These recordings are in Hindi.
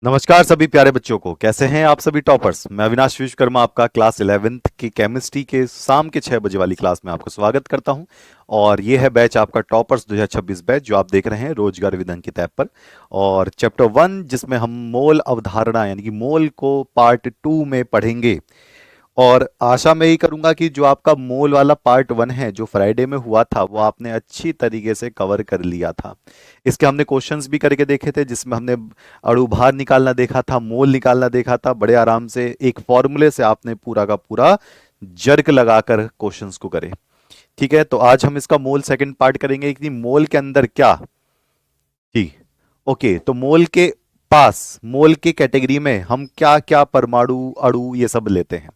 नमस्कार सभी प्यारे बच्चों को। कैसे हैं आप सभी टॉपर्स। मैं अविनाश विश्वकर्मा आपका क्लास 11th की केमिस्ट्री के शाम के 6 बजे वाली क्लास में आपको स्वागत करता हूं। और ये है बैच आपका टॉपर्स 2026 बैच जो आप देख रहे हैं रोजगार विधन की टैब पर। और चैप्टर 1 जिसमें हम मोल अवधारणा यानी कि मोल को पार्ट 2 में पढ़ेंगे। और आशा मैं यही करूंगा कि जो आपका मोल वाला पार्ट 1 है जो फ्राइडे में हुआ था वो आपने अच्छी तरीके से कवर कर लिया था। इसके हमने क्वेश्चंस भी करके देखे थे जिसमें हमने अणुभार निकालना देखा था, मोल निकालना देखा था। बड़े आराम से एक फॉर्मूले से आपने पूरा का पूरा जर्क लगाकर क्वेश्चंस को करे। ठीक है, तो आज हम इसका मोल सेकंड पार्ट करेंगे कि मोल के अंदर क्या। जी, ओके। तो मोल के पास, मोल के कैटेगरी में हम क्या क्या परमाणु अणु ये सब लेते हैं।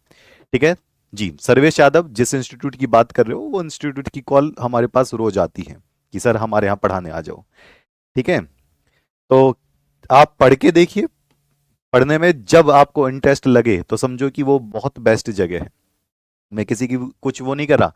ठीक है जी। सर्वेश यादव जिस इंस्टीट्यूट की बात कर रहे हो वो इंस्टीट्यूट की कॉल हमारे पास रोज आती है कि सर हमारे यहाँ पढ़ाने आ जाओ। ठीक है, तो आप पढ़ के देखिए। पढ़ने में जब आपको इंटरेस्ट लगे तो समझो कि वो बहुत बेस्ट जगह है। मैं किसी की कुछ वो नहीं कर रहा,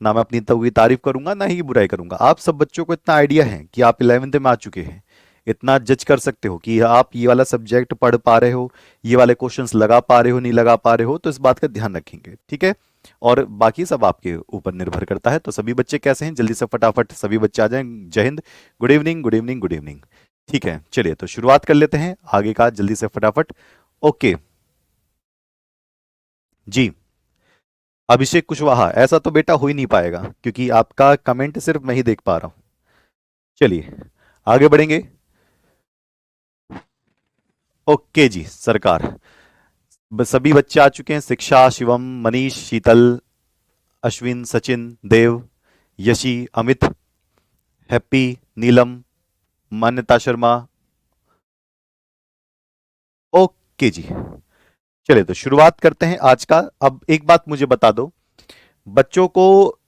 ना मैं अपनी तो की तारीफ करूंगा ना ही बुराई करूंगा। आप सब बच्चों को इतना आइडिया है कि आप 11th में आ चुके हैं, इतना जज कर सकते हो कि आप ये वाला सब्जेक्ट पढ़ पा रहे हो, ये वाले क्वेश्चंस लगा पा रहे हो नहीं लगा पा रहे हो, तो इस बात का ध्यान रखेंगे। ठीक है, और बाकी सब आपके ऊपर निर्भर करता है। तो सभी बच्चे कैसे हैं, जल्दी से फटाफट सभी बच्चे आ जाएं। जय Hind, good evening, good evening, good evening. ठीक है, चलिए तो शुरुआत कर लेते हैं आगे का जल्दी से फटाफट। ओके जी। अभिषेक कुशवाहा, ऐसा तो बेटा हो ही नहीं पाएगा क्योंकि आपका कमेंट सिर्फ मैं ही देख पा रहा हूं। चलिए आगे बढ़ेंगे। ओके जी सरकार। सभी बच्चे आ चुके हैं। शिक्षा, शिवम, मनीष, शीतल, अश्विन, सचिन, देव, यशी, अमित, हैप्पी, नीलम, मान्यता शर्मा। ओके जी, चलिए तो शुरुआत करते हैं आज का। अब एक बात मुझे बता दो बच्चों को,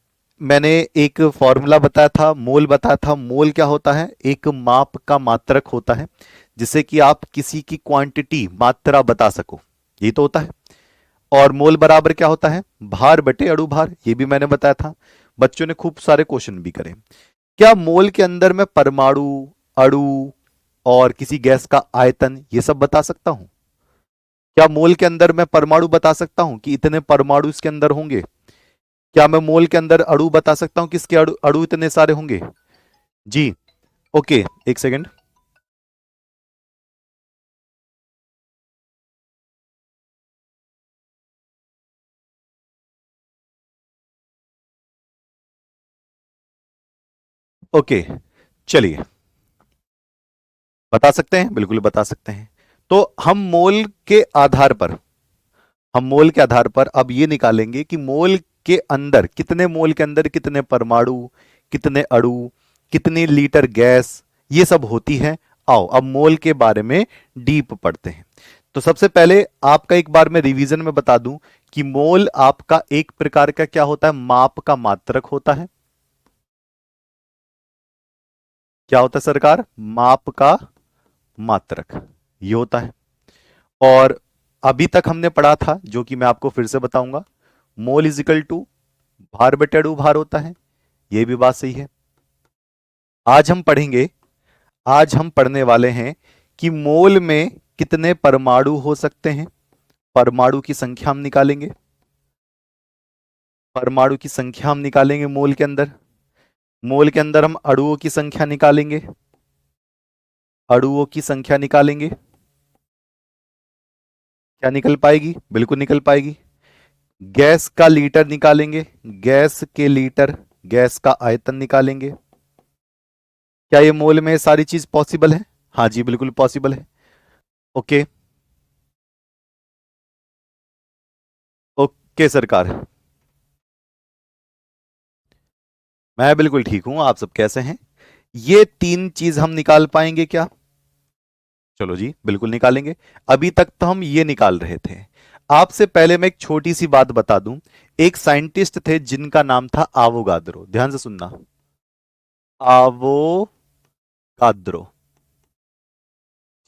मैंने एक फॉर्मूला बताया था, मोल बताया था। मोल क्या होता है? एक माप का मात्रक होता है जिससे कि आप किसी की क्वांटिटी, मात्रा बता सको, यही तो होता है। और मोल बराबर क्या होता है? भार बटे अणु भार, ये भी मैंने बताया था। बच्चों ने खूब सारे क्वेश्चन भी करे। क्या मोल के अंदर मैं परमाणु, अणु और किसी गैस का आयतन ये सब बता सकता हूं? क्या मोल के अंदर मैं परमाणु बता सकता हूं कि इतने परमाणु इसके अंदर होंगे? क्या मैं मोल के अंदर अणु बता सकता हूं कि इसके अणु अणु इतने सारे होंगे? जी, ओके, एक सेकंड। ओके, चलिए बता सकते हैं, बिल्कुल बता सकते हैं। तो हम मोल के आधार पर अब ये निकालेंगे कि मोल के अंदर, कितने मोल के अंदर कितने परमाणु, कितने अणु, कितनी लीटर गैस, ये सब होती है। आओ अब मोल के बारे में डीप पढ़ते हैं। तो सबसे पहले आपका एक बार मैं रिवीजन में बता दूं कि मोल आपका एक प्रकार का क्या होता है? माप का मात्रक होता है। क्या होता है सरकार? माप का मात्रक ये होता है। और अभी तक हमने पढ़ा था, जो कि मैं आपको फिर से बताऊंगा, मोल इज इक्वल टू भार बटे अणु भार होता है। ये भी बात सही है। आज हम पढ़ेंगे, आज हम पढ़ने वाले हैं कि मोल में कितने परमाणु हो सकते हैं। परमाणु की संख्या हम निकालेंगे, परमाणु की संख्या हम निकालेंगे मोल के अंदर। मोल के अंदर हम अणुओं की संख्या निकालेंगे, अणुओं की संख्या निकालेंगे। क्या निकल पाएगी? बिल्कुल निकल पाएगी। गैस का लीटर निकालेंगे, गैस के लीटर, गैस का आयतन निकालेंगे। क्या ये मोल में सारी चीज पॉसिबल है? हाँ जी बिल्कुल पॉसिबल है। ओके, ओके सरकार। मैं बिल्कुल ठीक हूं, आप सब कैसे हैं? ये तीन चीज हम निकाल पाएंगे क्या? चलो जी बिल्कुल निकालेंगे। अभी तक तो हम ये निकाल रहे थे। आपसे पहले मैं एक छोटी सी बात बता दूं। एक साइंटिस्ट थे जिनका नाम था आवोगाद्रो, ध्यान से सुनना। आवोगाद्रो,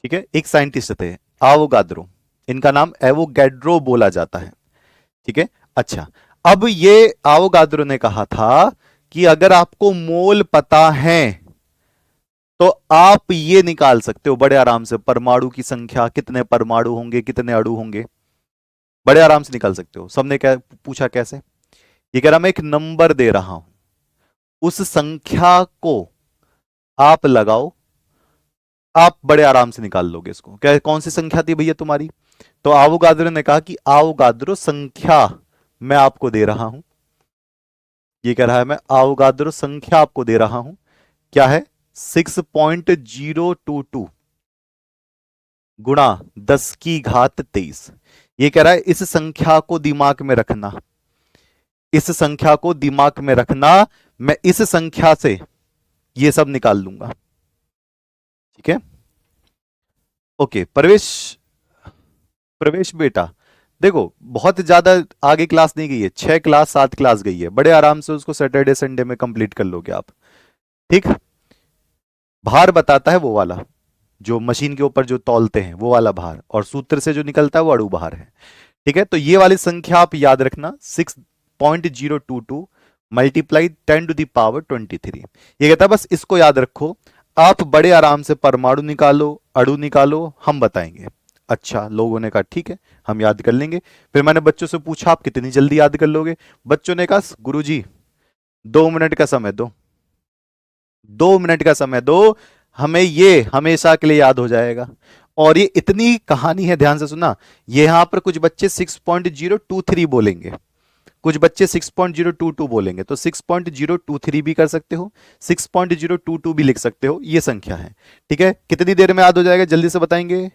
ठीक है, एक साइंटिस्ट थे आवोगाद्रो। इनका नाम एवोगैड्रो बोला जाता है। ठीक है, अच्छा। अब ये आवोगाद्रो ने कहा था कि अगर आपको मोल पता है तो आप ये निकाल सकते हो बड़े आराम से, परमाणु की संख्या, कितने परमाणु होंगे, कितने अणु होंगे, बड़े आराम से निकाल सकते हो। सबने क्या पूछा, कैसे? ये कह रहा मैं एक नंबर दे रहा हूं, उस संख्या को आप लगाओ, आप बड़े आराम से निकाल लोगे इसको। क्या कौन सी संख्या थी भैया तुम्हारी? तो आवोगाद्रो ने कहा कि आवोगाद्रो संख्या मैं आपको दे रहा हूं। ये कह रहा है मैं आवोगाद्रो संख्या आपको दे रहा हूं, क्या है? 6.022 गुणा 10⁻23। ये कह रहा है इस संख्या को दिमाग में रखना, इस संख्या को दिमाग में रखना, मैं इस संख्या से ये सब निकाल लूंगा। ठीक है, ओके। प्रवेश, प्रवेश बेटा, देखो बहुत ज्यादा आगे क्लास नहीं गई है, 6 क्लास 7 क्लास गई है, बड़े आराम से उसको सैटरडे संडे में कंप्लीट कर लोगे आप। ठीक, भार बताता है वो वाला, जो मशीन के ऊपर जो तौलते हैं वो वाला भार, और सूत्र से जो निकलता है वो अणु भार है। ठीक है, तो ये वाली संख्या आप याद रखना, 6.022 मल्टीप्लाई 10⁻23। ये कहता है बस इसको याद रखो, आप बड़े आराम से परमाणु निकालो, अणु निकालो, हम बताएंगे। अच्छा, लोगों ने कहा ठीक है हम याद कर लेंगे। फिर मैंने बच्चों से पूछा आप कितनी जल्दी याद कर लोगे? बच्चों ने कहा गुरुजी 2 मिनट का समय दो, 2 मिनट का समय दो, हमें ये हमेशा के लिए याद हो जाएगा। और ये इतनी कहानी है, ध्यान से सुना। यहां पर कुछ बच्चे 6.023 बोलेंगे, कुछ बच्चे 6.022 बोलेंगे, तो 6.023 भी कर सकते हो, 6.022 भी लिख सकते हो, ये संख्या है। ठीक है, कितनी देर में याद हो जाएगा जल्दी से बताएंगे?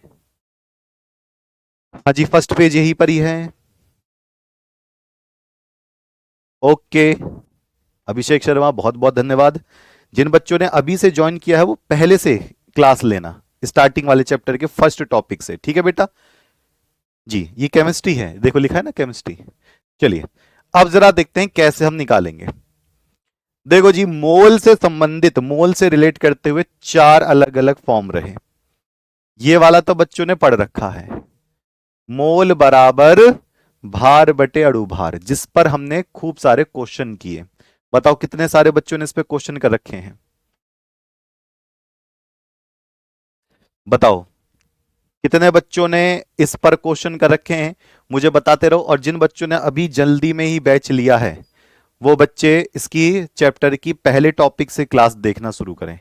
हाँ जी, फर्स्ट पेज यहीं पर ही है। ओके, अभिषेक शर्मा बहुत बहुत धन्यवाद। जिन बच्चों ने अभी से ज्वाइन किया है वो पहले से क्लास लेना, स्टार्टिंग वाले चैप्टर के फर्स्ट टॉपिक से। ठीक है बेटा जी, ये केमिस्ट्री है, देखो लिखा है ना केमिस्ट्री। चलिए अब जरा देखते हैं कैसे हम निकालेंगे। देखो जी, मोल से संबंधित, मोल से रिलेट करते हुए 4 अलग अलग फॉर्म रहे। ये वाला तो बच्चों ने पढ़ रखा है, मोल बराबर भार बटे अणु भार, जिस पर हमने खूब सारे क्वेश्चन किए। बताओ कितने सारे बच्चों ने इस पे क्वेश्चन कर रखे हैं? बताओ कितने बच्चों ने इस पर क्वेश्चन कर रखे हैं, मुझे बताते रहो। और जिन बच्चों ने अभी जल्दी में ही बैच लिया है वो बच्चे इसकी चैप्टर की पहले टॉपिक से क्लास देखना शुरू करें।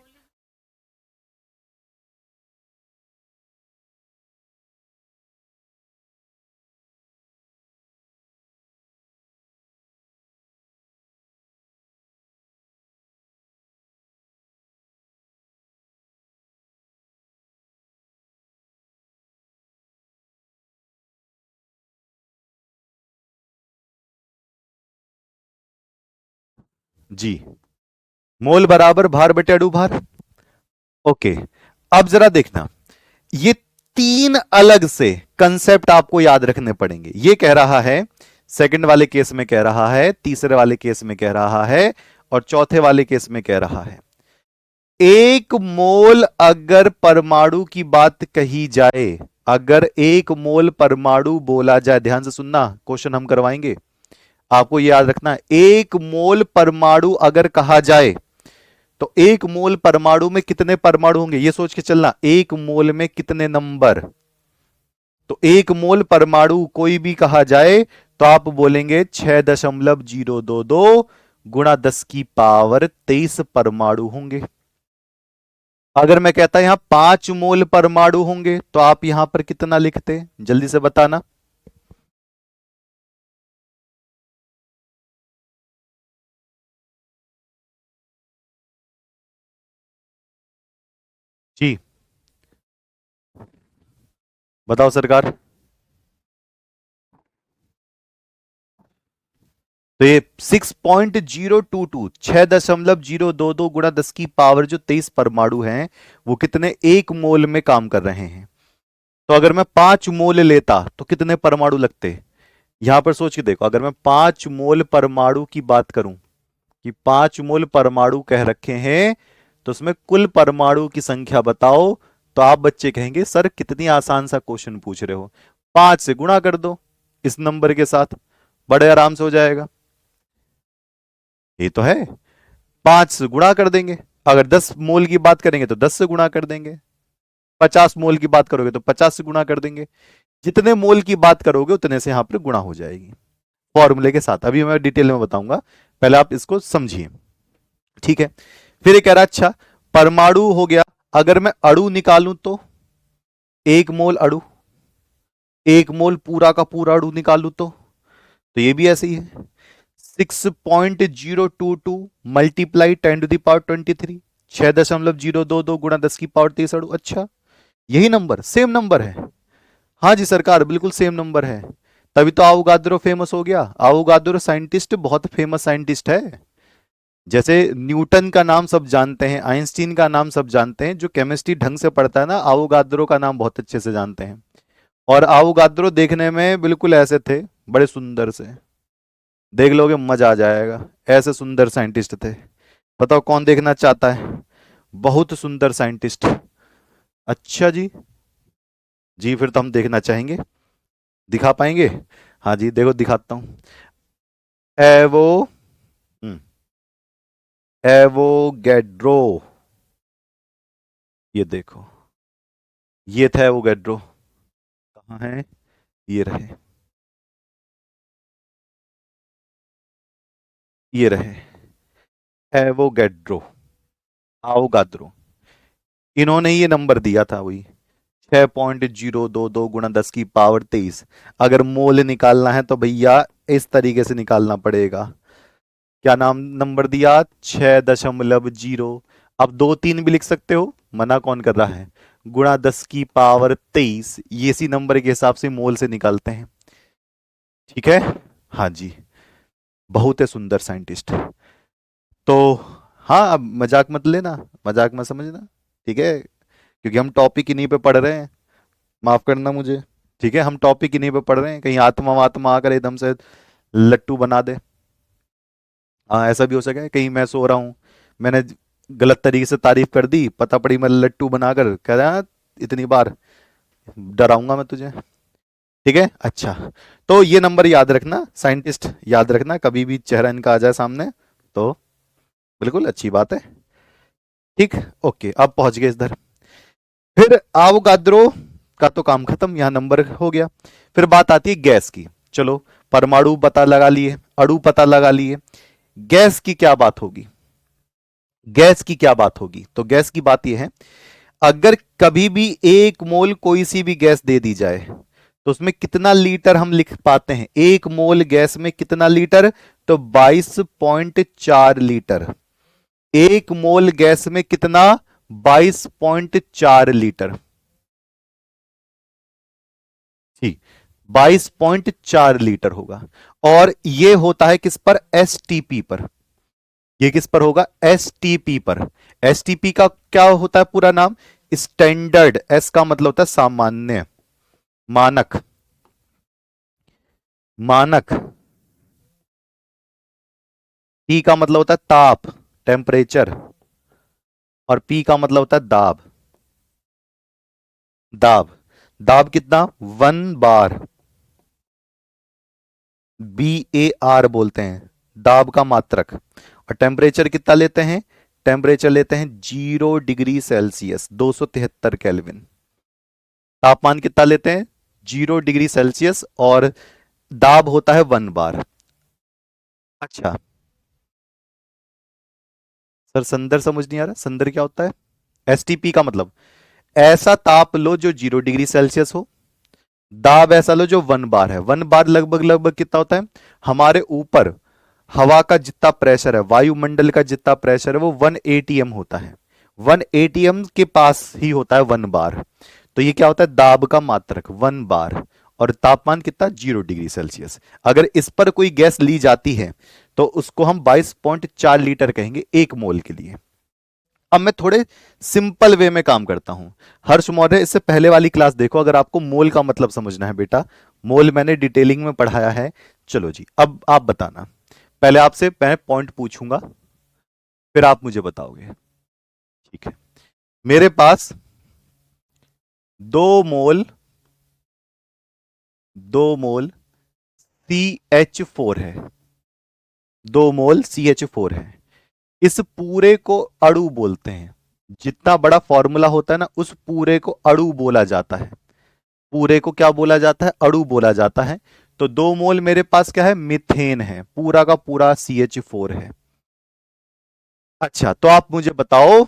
जी, मोल बराबर भार बटे अणु भार। ओके, अब जरा देखना, ये 3 अलग से कंसेप्ट आपको याद रखने पड़ेंगे। ये कह रहा है सेकंड वाले केस में कह रहा है, तीसरे वाले केस में कह रहा है, और चौथे वाले केस में कह रहा है। एक मोल अगर परमाणु की बात कही जाए, अगर एक मोल परमाणु बोला जाए, ध्यान से सुनना, क्वेश्चन हम करवाएंगे, आपको याद रखना, एक मोल परमाणु अगर कहा जाए तो एक मोल परमाणु में कितने परमाणु होंगे, ये सोच के चलना, एक मोल में कितने नंबर। तो एक मोल परमाणु कोई भी कहा जाए तो आप बोलेंगे 6.022 गुणा 10⁻23 परमाणु होंगे। अगर मैं कहता यहां 5 मोल परमाणु होंगे तो आप यहां पर कितना लिखते, जल्दी से बताना। जी बताओ सरकार। तो ये 6.022, 6.022 गुणा 10⁻23 परमाणु हैं, वो कितने एक मोल में काम कर रहे हैं। तो अगर मैं 5 मोल लेता तो कितने परमाणु लगते? यहां पर सोच के देखो, अगर मैं 5 मोल परमाणु की बात करूं कि 5 मोल परमाणु कह रखे हैं, तो उसमें कुल परमाणु की संख्या बताओ। तो आप बच्चे कहेंगे सर कितनी आसान सा क्वेश्चन पूछ रहे हो, 5 से गुणा कर दो इस नंबर के साथ, बड़े आराम से हो जाएगा। ये तो है, 5 से गुणा कर देंगे। अगर 10 मोल की बात करेंगे तो 10 से गुणा कर देंगे, 50 मोल की बात करोगे तो 50 से गुणा कर देंगे, जितने मोल की बात करोगे उतने से यहां पर गुणा हो जाएगी फॉर्मूले के साथ। अभी मैं डिटेल में बताऊंगा, पहले आप इसको समझिए, ठीक है। फिर ये कह रहा अच्छा परमाणु हो गया, अगर मैं अणु निकालूं तो 1 मोल अणु, 1 मोल पूरा का पूरा अणु निकालूं तो ये भी ऐसे ही है, 6.022 मल्टीप्लाई 10⁻23, 6.022 गुणा 10⁻23 अणु। अच्छा यही नंबर, सेम नंबर है। हाँ जी सरकार, बिल्कुल सेम नंबर है, तभी तो आवोगाद्रो फेमस हो गया। आवोगाद्रो साइंटिस्ट बहुत फेमस साइंटिस्ट है। जैसे न्यूटन का नाम सब जानते हैं, आइंस्टीन का नाम सब जानते हैं, जो केमिस्ट्री ढंग से पढ़ता है ना, आवोगाद्रो का नाम बहुत अच्छे से जानते हैं। और आवोगाद्रो देखने में बिल्कुल ऐसे थे, बड़े सुंदर से, देख लोगे मजा आ जाएगा, ऐसे सुंदर साइंटिस्ट थे। बताओ कौन देखना चाहता है, बहुत सुंदर साइंटिस्ट। अच्छा जी, जी फिर तो हम देखना चाहेंगे, दिखा पाएंगे? हाँ जी देखो दिखाता हूं। एवो हम्म, एवोगैड्रो, ये देखो, ये था एवोगैड्रो। कहाँ है, ये रहे, ये रहे एवोगैड्रो, आवोगाद्रो, इन्होंने ये नंबर दिया था वही 6.022 गुणा 10⁻23। अगर मोल निकालना है तो भैया इस तरीके से निकालना पड़ेगा। क्या नाम नंबर दिया, 6.0, अब 2 3 भी लिख सकते हो, मना कौन कर रहा है, गुणा 10⁻23, ये इसी नंबर के हिसाब से मोल से निकालते हैं, ठीक है। हाँ जी, बहुत है सुंदर साइंटिस्ट। तो हाँ, अब मजाक मत लेना, मजाक मत समझना, ठीक है, क्योंकि हम टॉपिक इन्हीं पे पढ़ रहे हैं, माफ करना मुझे, ठीक है, हम टॉपिक इन्हीं पे पढ़ रहे हैं, कहीं आत्मा वात्मा आकर एकदम से लट्टू बना दे। हाँ ऐसा भी हो सके, कहीं मैं सो रहा हूँ, मैंने गलत तरीके से तारीफ कर दी, पता पड़ी मैं लट्टू बनाकर कह रहा इतनी बार, डराऊंगा मैं तुझे, ठीक है। अच्छा, तो ये नंबर याद रखना, साइंटिस्ट याद रखना, कभी भी चेहरा इनका आ जाए सामने तो बिल्कुल अच्छी बात है, ठीक। ओके, अब पहुंच गए इधर। फिर आवोगाद्रो का तो काम खत्म, यहां नंबर हो गया। फिर बात आती है गैस की। चलो परमाणु पता लगा लिए, अणु पता लगा लिए, गैस की क्या बात होगी, गैस की क्या बात होगी, तो गैस की बात यह है, अगर कभी भी 1 मोल कोई सी भी गैस दे दी जाए तो उसमें कितना लीटर हम लिख पाते हैं, 1 मोल गैस में कितना लीटर, तो 22.4 लीटर। 1 मोल गैस में कितना, 22.4 लीटर, ठीक, 22.4 लीटर होगा। और ये होता है किस पर, एसटीपी पर, ये किस पर होगा, एसटीपी पर। एसटीपी का क्या होता है पूरा नाम, स्टैंडर्ड, एस का मतलब होता है सामान्य, मानक, मानक, टी का मतलब होता है ताप, टेम्परेचर, और पी का मतलब होता है दाब, दाब, दाब कितना, 1 बार, BAR बोलते हैं, दाब का मात्रक। और टेम्परेचर कितना लेते हैं, टेम्परेचर लेते हैं 0 डिग्री सेल्सियस, 273 केल्विन। तापमान कितना लेते हैं, 0 डिग्री सेल्सियस, और दाब होता है 1 बार। अच्छा सर, संदर समझ नहीं आ रहा, संदर क्या होता है, एसटीपी का मतलब ऐसा ताप लो जो 0 डिग्री सेल्सियस हो, दाब ऐसा लो जो 1 बार है। 1 बार लगभग लगभग कितना होता है, हमारे ऊपर हवा का जितना प्रेशर है, वायुमंडल का जितना प्रेशर है वो 1 ATM होता है, 1 ATM के पास ही होता है 1 बार। तो ये क्या होता है, दाब का मात्रक 1 बार, और तापमान कितना, 0 डिग्री सेल्सियस। अगर इस पर कोई गैस ली जाती है तो उसको हम 22.4 लीटर कहेंगे 1 मोल के लिए। अब मैं थोड़े सिंपल वे में काम करता हूं, हर्ष मौर्य इससे पहले वाली क्लास देखो, अगर आपको मोल का मतलब समझना है बेटा, मोल मैंने डिटेलिंग में पढ़ाया है। चलो जी, अब आप बताना, पहले आपसे मैं पॉइंट पूछूंगा, फिर आप मुझे बताओगे, ठीक है। मेरे पास 2 मोल, 2 मोल CH4 है, 2 मोल CH4 है, इस पूरे को अणु बोलते हैं। जितना बड़ा फॉर्मूला होता है ना, उस पूरे को अणु बोला जाता है। पूरे को क्या बोला जाता है? अणु बोला जाता है। तो 2 मोल मेरे पास क्या है? मीथेन है, पूरा का पूरा CH4 है। अच्छा, तो आप मुझे बताओ,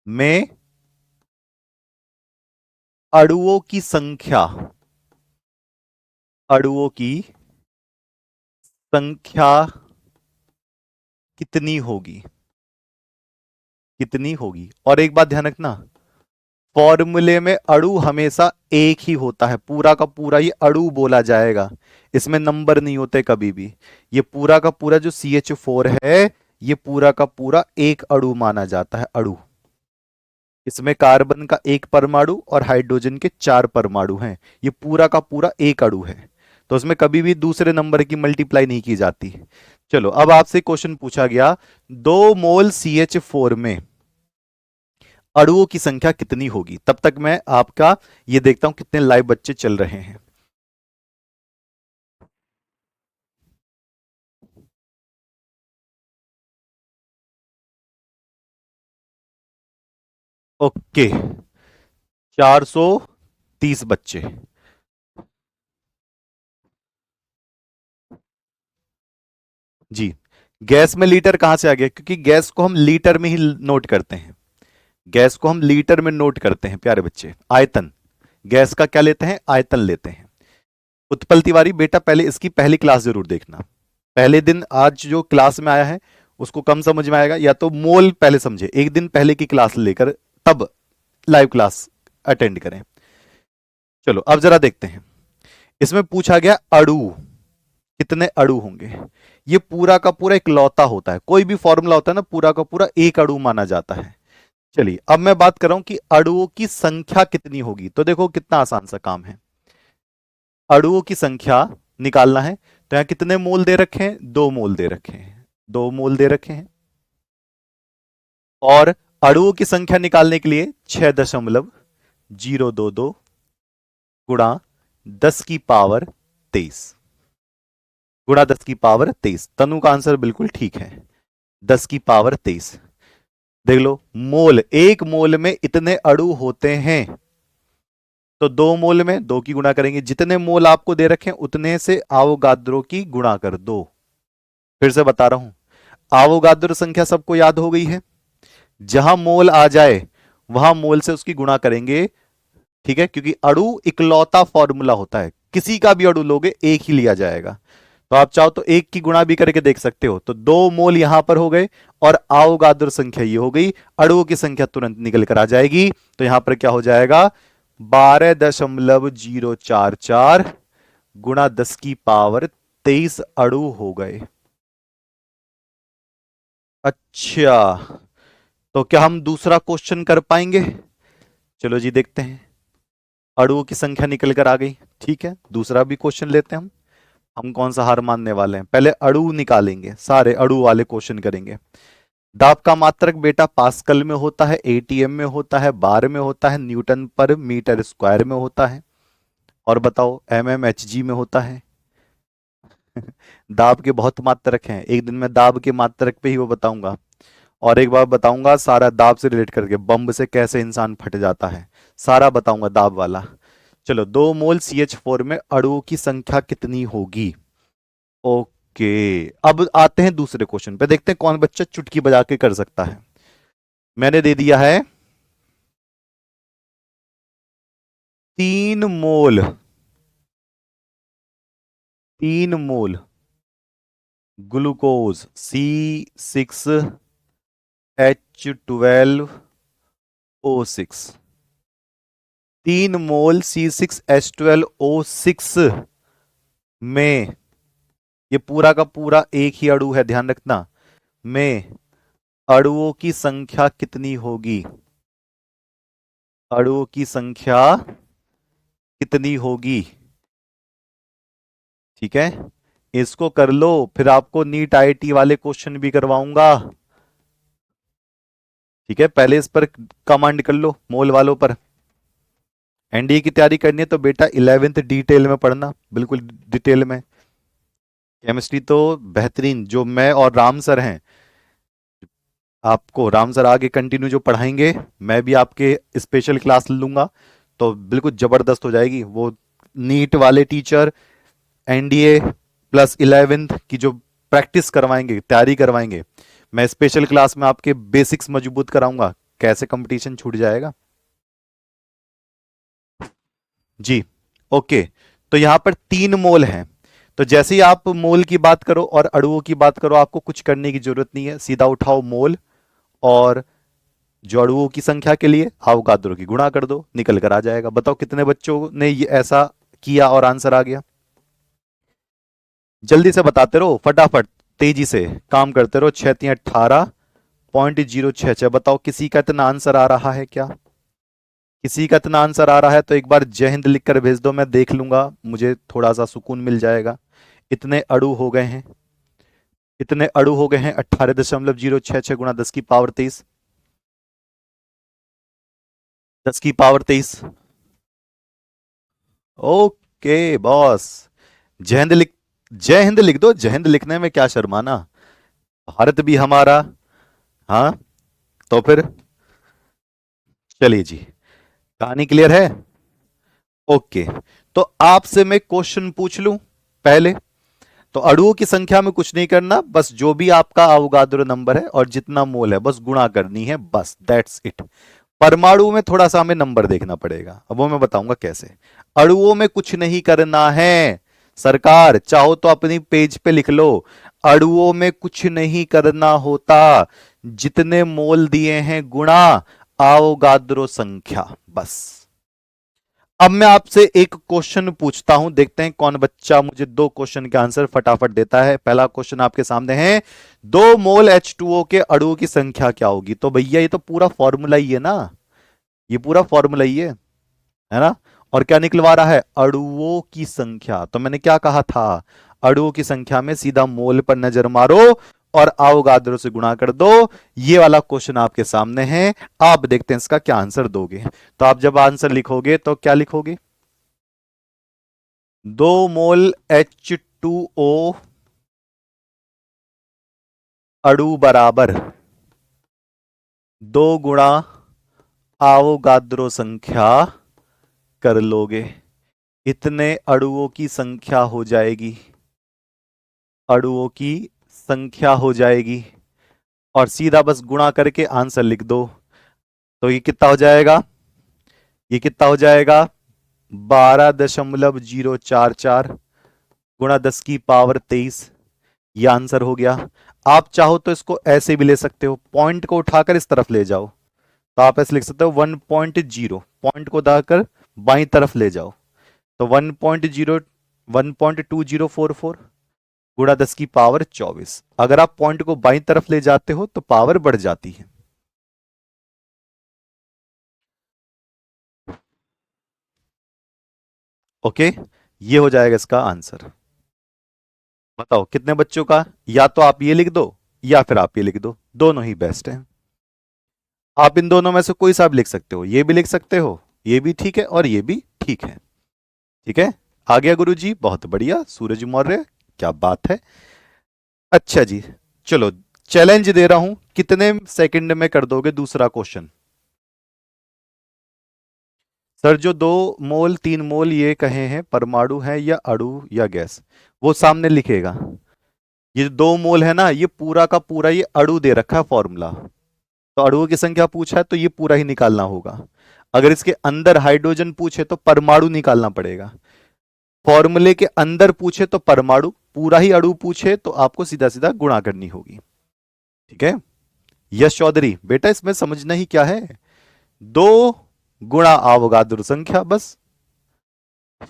मैं अणुओं की संख्या, अणुओं की संख्या कितनी होगी? कितनी होगी? और एक बात ध्यान रखना, फॉर्मूले में अणु हमेशा एक ही होता है, पूरा का पूरा ये अणु बोला जाएगा, इसमें नंबर नहीं होते कभी भी। ये पूरा का पूरा जो CH4 है, ये पूरा का पूरा एक अणु माना जाता है, अणु। इसमें कार्बन का एक परमाणु और हाइड्रोजन के 4 परमाणु हैं। ये पूरा का पूरा एक अणु है, तो उसमें कभी भी दूसरे नंबर की मल्टीप्लाई नहीं की जाती। चलो, अब आपसे क्वेश्चन पूछा गया, 2 मोल CH4 में अणुओं की संख्या कितनी होगी? तब तक मैं आपका ये देखता हूं कितने लाइव बच्चे चल रहे हैं। ओके, 430 बच्चे। जी, गैस में लीटर कहां से आ गया? क्योंकि गैस को हम लीटर में ही नोट करते हैं। गैस को हम लीटर में नोट करते हैं प्यारे बच्चे, आयतन। गैस का क्या लेते हैं? आयतन लेते हैं। उत्पल तिवारी बेटा, पहले इसकी पहली क्लास जरूर देखना। पहले दिन आज जो क्लास में आया है उसको कम समझ में आएगा, या तो मोल पहले समझे, एक दिन पहले की क्लास लेकर तब लाइव क्लास अटेंड करें। चलो, अब जरा देखते हैं। इसमें पूछा गया अणु, कितने अणु होंगे? ये पूरा का पूरा इकलौता होता है, कोई भी फॉर्मूला होता है ना, पूरा का पूरा एक अणु माना जाता है। चलिए, अब मैं बात कर रहा हूं कि अणुओं की संख्या कितनी होगी। तो देखो कितना आसान सा काम है, अणुओं की संख्या निकालना है। तो यहां कितने मोल दे रखे हैं? 2 मोल दे रखे हैं, 2 मोल दे रखे हैं। और अणुओं की संख्या निकालने के लिए 6.022 गुणा 10 की पावर 23, गुणा 10 की पावर 23। तनु का आंसर बिल्कुल ठीक है, 10 की पावर 23। देख लो, मोल, एक मोल में इतने अणु होते हैं। तो 2 मोल में 2 की गुणा करेंगे, जितने मोल आपको दे रखे हैं उतने से आवोगाद्रो की गुणा कर दो। फिर से बता रहा हूं, आवोगाद्रो संख्या सबको याद हो गई है। जहां मोल आ जाए वहां मोल से उसकी गुणा करेंगे, ठीक है? क्योंकि अणु इकलौता फॉर्मूला होता है, किसी का भी अणु लोगे एक ही लिया जाएगा। तो आप चाहो तो एक की गुणा भी करके देख सकते हो। तो 2 मोल यहां पर हो गए और आवोगाद्रो संख्या ये हो गई, अणुओं की संख्या तुरंत निकल कर आ जाएगी। तो यहां पर क्या हो जाएगा? 12.044 गुणा 10 की पावर 23 अणु हो गए। अच्छा, तो क्या हम दूसरा क्वेश्चन कर पाएंगे? चलो जी, देखते हैं। अणुओं की संख्या निकल कर आ गई, ठीक है, दूसरा भी क्वेश्चन लेते हैं हम कौन सा हार मानने वाले हैं? पहले अणु निकालेंगे, सारे अणु वाले क्वेश्चन करेंगे। दाब का मात्रक बेटा पास्कल में होता है, ATM में होता है, बार में होता है, न्यूटन पर मीटर स्क्वायर में होता है। और बताओ, MMHG में होता है। दाब के बहुत मात्रक हैं, एक दिन मैं दाब के मात्रक पे ही वो बताऊंगा। और एक बार बताऊंगा सारा दाब से रिलेट करके, बम से कैसे इंसान फट जाता है, सारा बताऊंगा दाब वाला। चलो, 2 मोल CH4 में अणुओं की संख्या कितनी होगी? ओके, अब आते हैं दूसरे क्वेश्चन पे, देखते हैं कौन बच्चा चुटकी बजा के कर सकता है। मैंने दे दिया है 3 मोल, 3 मोल ग्लूकोज C6H12O6, 3 मोल C6H12O6 में, ये पूरा का पूरा एक ही अणु है, ध्यान रखना, में अणुओं की संख्या कितनी होगी? अणुओं की संख्या कितनी होगी? ठीक है, इसको कर लो, फिर आपको नीट IIT वाले क्वेश्चन भी करवाऊंगा। ठीक है, पहले इस पर कमांड कर लो, मोल वालों पर। NDA की तैयारी करनी है तो बेटा 11th डिटेल में पढ़ना, बिल्कुल डिटेल में। केमिस्ट्री तो बेहतरीन, जो मैं और राम सर हैं, आपको राम सर आगे कंटिन्यू जो पढ़ाएंगे, मैं भी आपके स्पेशल क्लास लूंगा, तो बिल्कुल जबरदस्त हो जाएगी। वो नीट वाले टीचर एनडीए प्लस 11th की जो प्रैक्टिस करवाएंगे, तैयारी करवाएंगे, मैं स्पेशल क्लास में आपके बेसिक्स मजबूत कराऊंगा, कैसे कंपटीशन छूट जाएगा। जी, ओके। तो यहां पर 3 मोल हैं, तो जैसे ही आप मोल की बात करो और अणुओं की बात करो, आपको कुछ करने की जरूरत नहीं है, सीधा उठाओ मोल और जो अणुओं की संख्या के लिए अवोगाद्रो की गुणा कर दो, निकल कर आ जाएगा। बताओ कितने बच्चों ने ये ऐसा किया और आंसर आ गया। जल्दी से बताते रहो, फटाफट तेजी से काम करते रहो। 6×3 = 18.066। बताओ किसी का इतना आंसर आ रहा है क्या? किसी का इतना आंसर आ रहा है तो एक बार जय हिंद लिखकर भेज दो, मैं देख लूंगा, मुझे थोड़ा सा सुकून मिल जाएगा। इतने अड़ु हो गए हैं, इतने अड़ु हो गए हैं। 18.066 गुणा 10 की पावर 23, 10 की पावर 23। ओके बॉस, जय हिंद लिख, जय हिंद लिख दो, जय हिंद लिखने में क्या शर्माना, भारत भी हमारा। हाँ, तो फिर चलिए जी, कहानी क्लियर है। ओके, तो आपसे मैं क्वेश्चन पूछ लूं पहले। तो अणुओं की संख्या में कुछ नहीं करना, बस जो भी आपका अवोगाद्रो नंबर है और जितना मोल है बस गुणा करनी है, बस दैट्स इट। परमाणु में थोड़ा सा हमें नंबर देखना पड़ेगा, अब वो मैं बताऊंगा कैसे। अणुओं में कुछ नहीं करना है सरकार, चाहो तो अपनी पेज पे लिख लो, अणुओं में कुछ नहीं करना होता, जितने मोल दिए हैं गुणा अवोगाद्रो संख्या, बस। अब मैं आपसे एक क्वेश्चन पूछता हूं, देखते हैं कौन बच्चा मुझे 2 क्वेश्चन के आंसर फटाफट देता है। पहला क्वेश्चन आपके सामने है, 2 मोल H2O के अणुओं की संख्या क्या होगी? तो भैया ये तो पूरा फॉर्मूला ही है ना, ये पूरा फॉर्मूला ही है ना। और क्या निकलवा रहा है? अणुओं की संख्या। तो मैंने क्या कहा था, अणुओं की संख्या में सीधा मोल पर नजर मारो और अवोगाद्रो से गुणा कर दो। ये वाला क्वेश्चन आपके सामने है, आप देखते हैं इसका क्या आंसर दोगे। तो आप जब आंसर लिखोगे तो क्या लिखोगे? 2 मोल H2O अणु बराबर 2 गुणा अवोगाद्रो संख्या कर लोगे, इतने अणुओं की संख्या हो जाएगी, अणुओं की संख्या हो जाएगी, और सीधा बस गुणा करके आंसर लिख दो। तो ये कितना हो जाएगा? ये कितना हो जाएगा? 12.044 गुणा 10 की पावर 23। ये आंसर हो गया। आप चाहो तो इसको ऐसे भी ले सकते हो, पॉइंट को उठाकर इस तरफ ले जाओ, तो आप ऐसे लिख सकते हो 1.0, पॉइंट को उठाकर बाई तरफ ले जाओ, तो 1.2044 गुणा 10 की पावर 24। अगर आप पॉइंट को बाई तरफ ले जाते हो तो पावर बढ़ जाती है। ओके, ये हो जाएगा इसका आंसर। बताओ कितने बच्चों का, या तो आप ये लिख दो या फिर आप ये लिख दो, दोनों ही बेस्ट है। आप इन दोनों में से कोई सा भी लिख सकते हो, ये भी लिख सकते हो, ये भी ठीक है और ये भी ठीक है। ठीक है, आ गया गुरुजी, बहुत बढ़िया सूरज मौर्य, क्या बात है। अच्छा जी, चलो चैलेंज दे रहा हूं, कितने सेकंड में कर दोगे दूसरा क्वेश्चन? सर जो 2 मोल 3 मोल ये कहे हैं, परमाणु है या अणु या गैस, वो सामने लिखेगा। ये जो 2 मोल है ना, ये पूरा का पूरा ये अणु दे रखा है फॉर्मूला, तो अणुओं की संख्या पूछा है तो ये पूरा ही निकालना होगा। अगर इसके अंदर हाइड्रोजन पूछे तो परमाणु निकालना पड़ेगा, फॉर्मूले के अंदर पूछे तो परमाणु, पूरा ही अणु पूछे तो आपको सीधा सीधा गुणा करनी होगी। ठीक है, यश चौधरी बेटा इसमें समझना ही क्या है, 2 गुणा अवोगाद्रो संख्या, बस।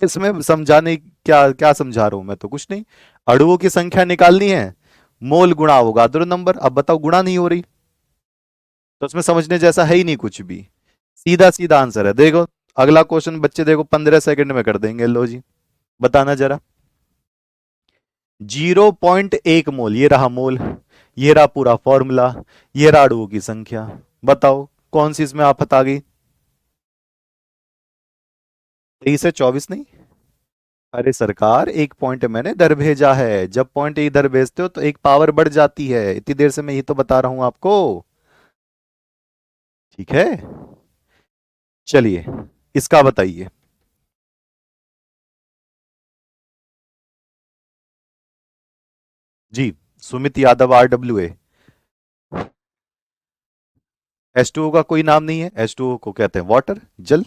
इसमें समझाने क्या क्या समझा रहा हूं मैं, तो कुछ नहीं, अणुओं की संख्या निकालनी है, मोल गुणा अवोगाद्रो नंबर। अब बताओ गुणा नहीं हो रही, तो उसमें समझने जैसा है ही नहीं कुछ भी, सीधा सीधा आंसर है। देखो अगला क्वेश्चन बच्चे देखो 15 सेकंड में कर देंगे, लो जी बताना जरा। 0.1 मोल, ये रहा मोल, ये रहा पूरा फॉर्मूला, ये रहा अणुओं की संख्या। बताओ कौन सी इसमें आफत आ गई? 23 से 24 नहीं? अरे सरकार, एक पॉइंट मैंने इधर भेजा है, जब पॉइंट इधर भेजते हो तो एक पावर बढ़ जाती है, इतनी देर से मैं ये तो बता रहा हूं आपको। ठीक है, चलिए इसका बताइए। जी, सुमित यादव RWA। H2O का कोई नाम नहीं है, H2O को कहते हैं वाटर, जल।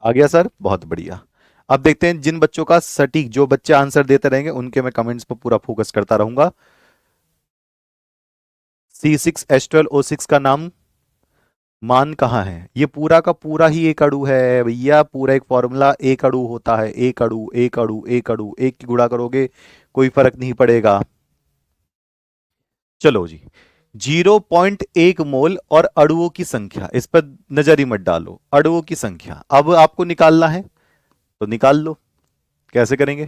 आ गया सर, बहुत बढ़िया। अब देखते हैं जिन बच्चों का सटीक, जो बच्चे आंसर देते रहेंगे उनके मैं कमेंट्स पर पूरा फोकस करता रहूंगा। C6H12O6 का नाम मान कहाँ है? ये पूरा का पूरा ही एक अणु है भैया, पूरा एक फॉर्मूला, एक अणु होता है, एक अणु, एक अणु, एक अणु, एक की गुणा करोगे कोई फर्क नहीं पड़ेगा। चलो जी, 0.1 मोल और अणुओं की संख्या, इस पर नजर ही मत डालो। अणुओं की संख्या अब आपको निकालना है तो निकाल लो। कैसे करेंगे?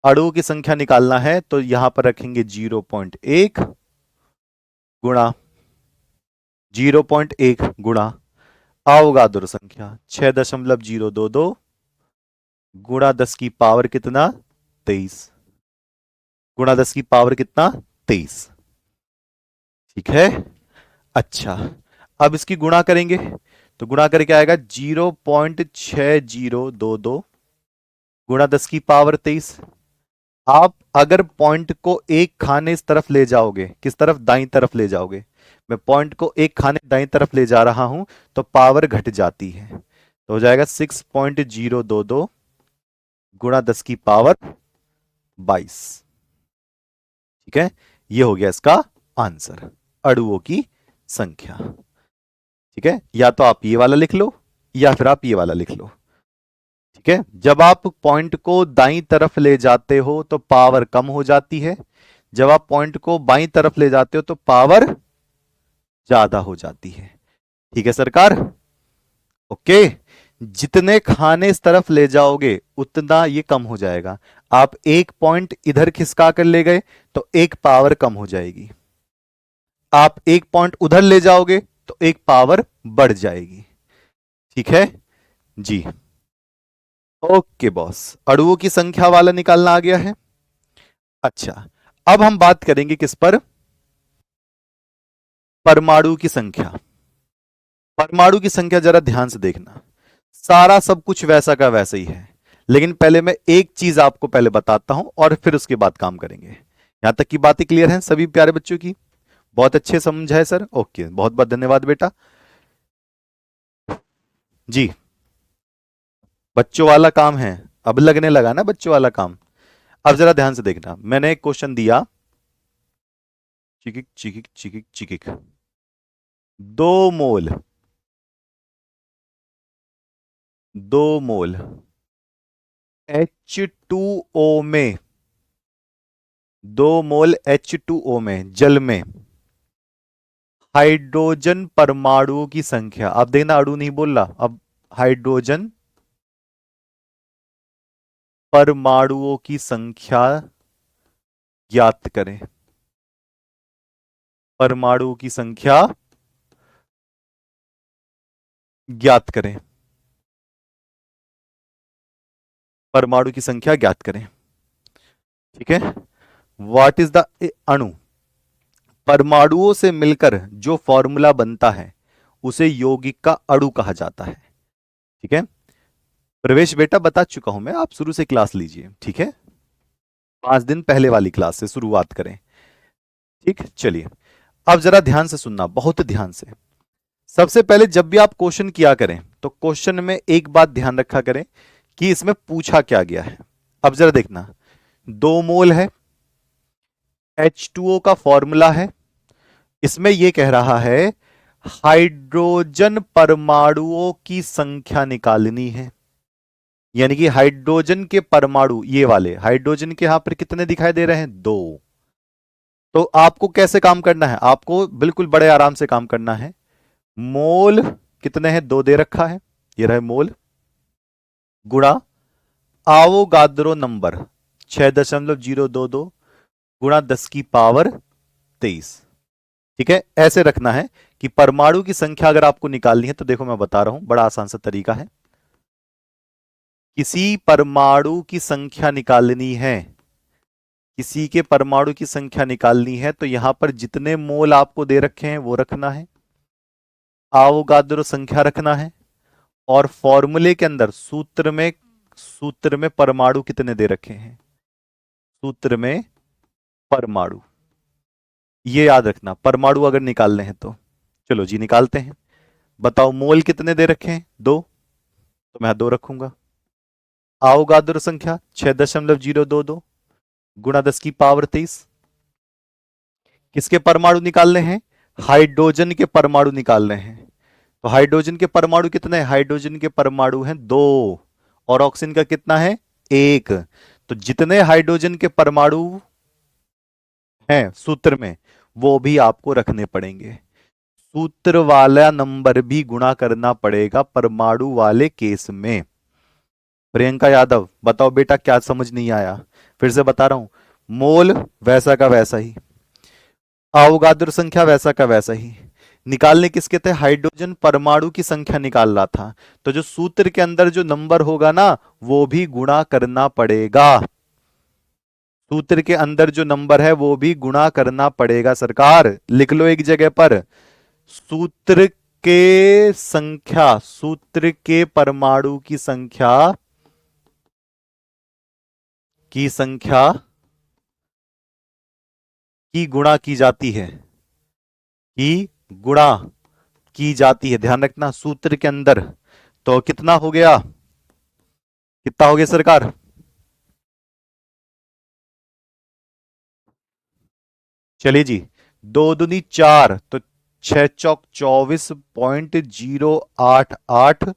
अणुओं की संख्या निकालना है तो यहां पर रखेंगे 0.1 गुणा 0.1 गुणा अवगाद्रो संख्या 6.022 गुणा 10 की पावर कितना? 23। गुणा 10 की पावर कितना? 23। ठीक है, अच्छा, अब इसकी गुणा करेंगे तो गुणा करके आएगा 0.6022 गुणा 10 की पावर 23। आप अगर पॉइंट को एक खाने इस तरफ ले जाओगे, किस तरफ? दाईं तरफ ले जाओगे। मैं पॉइंट को एक खाने दाईं तरफ ले जा रहा हूं तो पावर घट जाती है, तो हो जाएगा 6.022 गुणा 10 की पावर 22। ठीक है, ये हो गया इसका आंसर, अणुओं की संख्या। ठीक है, या तो आप ये वाला लिख लो या फिर आप ये वाला लिख लो। ठीक है, जब आप पॉइंट को दाईं तरफ ले जाते हो तो पावर कम हो जाती है, जब आप पॉइंट को बाईं तरफ ले जाते हो तो पावर ज्यादा हो जाती है। ठीक है सरकार, ओके। जितने खाने इस तरफ ले जाओगे उतना ये कम हो जाएगा। आप एक पॉइंट इधर खिसका कर ले गए तो एक पावर कम हो जाएगी, आप एक पॉइंट उधर ले जाओगे तो एक पावर बढ़ जाएगी। ठीक है जी, ओके बॉस, अणुओं की संख्या वाला निकालना आ गया है। अच्छा, अब हम बात करेंगे किस पर? परमाणु की संख्या। परमाणु की संख्या जरा ध्यान से देखना, सारा सब कुछ वैसा का वैसा ही है, लेकिन पहले मैं एक चीज आपको पहले बताता हूं और फिर उसके बाद काम करेंगे। यहां तक की बातें क्लियर हैं सभी प्यारे बच्चों की? बहुत अच्छे समझ है सर, ओके, बहुत बहुत धन्यवाद बेटा। जी, बच्चों वाला काम है, अब लगने लगा ना बच्चों वाला काम। अब जरा ध्यान से देखना, मैंने एक क्वेश्चन दिया, चिकिक चिकिक चिकिक चिकिक, 2 मोल, 2 मोल H2O में, 2 मोल H2O में, जल में हाइड्रोजन परमाणुओं की संख्या, अब देखना अणु नहीं बोल रहा, अब हाइड्रोजन परमाणुओं की संख्या ज्ञात करें। परमाणुओं की संख्या ज्ञात करें, परमाणु की संख्या ज्ञात करें। ठीक है, व्हाट इज द अणु? परमाणुओं से मिलकर जो फॉर्मूला बनता है उसे यौगिक का अणु कहा जाता है। ठीक है, प्रवेश बेटा बता चुका हूं मैं, आप शुरू से क्लास लीजिए। ठीक है, 5 दिन पहले वाली क्लास से शुरुआत करें। ठीक, चलिए अब जरा ध्यान से सुनना, बहुत ध्यान से। सबसे पहले जब भी आप क्वेश्चन किया करें तो क्वेश्चन में एक बात ध्यान रखा करें कि इसमें पूछा क्या गया है। अब जरा देखना, 2 मोल है, H2O का फॉर्मूला है, इसमें यह कह रहा है हाइड्रोजन परमाणुओं की संख्या निकालनी है। यानी कि हाइड्रोजन के परमाणु, ये वाले हाइड्रोजन के यहां पर कितने दिखाई दे रहे हैं? 2। तो आपको कैसे काम करना है? आपको बिल्कुल बड़े आराम से काम करना है। मोल कितने हैं? 2 दे रखा है, ये रहे मोल, गुणा आवोगाद्रो नंबर 6.022 गुणा 10 की पावर 23। ठीक है, ऐसे रखना है कि परमाणु की संख्या अगर आपको निकालनी है तो देखो मैं बता रहा हूं, बड़ा आसान सा तरीका है। किसी परमाणु की संख्या निकालनी है, किसी के परमाणु की संख्या निकालनी है तो यहां पर जितने मोल आपको दे रखे हैं वो रखना है, आवोगाद्रो संख्या रखना है, और फॉर्मूले के अंदर सूत्र में परमाणु कितने दे रखे हैं, सूत्र में परमाणु, ये याद रखना परमाणु अगर निकालने हैं तो। चलो जी निकालते हैं। बताओ मोल कितने दे रखे हैं, 2, तो मैं 2 रखूंगा। आवोगाद्रो संख्या 6.022 गुणा 10 की पावर 23। किसके परमाणु निकालने हैं, हाइड्रोजन के परमाणु निकालने हैं। तो हाइड्रोजन के परमाणु कितने हैं, हाइड्रोजन के परमाणु हैं 2, और ऑक्सीजन का कितना है 1। तो जितने हाइड्रोजन के परमाणु हैं सूत्र में वो भी आपको रखने पड़ेंगे। सूत्र वाला नंबर भी गुणा करना पड़ेगा परमाणु वाले केस में। प्रियंका यादव बताओ बेटा क्या समझ नहीं आया, फिर से बता रहा हूं। मोल वैसा का वैसा ही, अवोगाद्रो संख्या वैसा का वैसा ही, निकालने किसके थे, हाइड्रोजन परमाणु की संख्या निकाल रहा था, तो जो सूत्र के अंदर जो नंबर होगा ना वो भी गुणा करना पड़ेगा। सूत्र के अंदर जो नंबर है वो भी गुणा करना पड़ेगा सरकार, लिख लो एक जगह पर। सूत्र के संख्या, सूत्र के परमाणु की संख्या की गुणा की जाती है, की गुणा की जाती है, ध्यान रखना सूत्र के अंदर। तो कितना हो गया, कितना हो गया सरकार, चलिए जी 2 दूनी 4, तो 6 चौक 24.088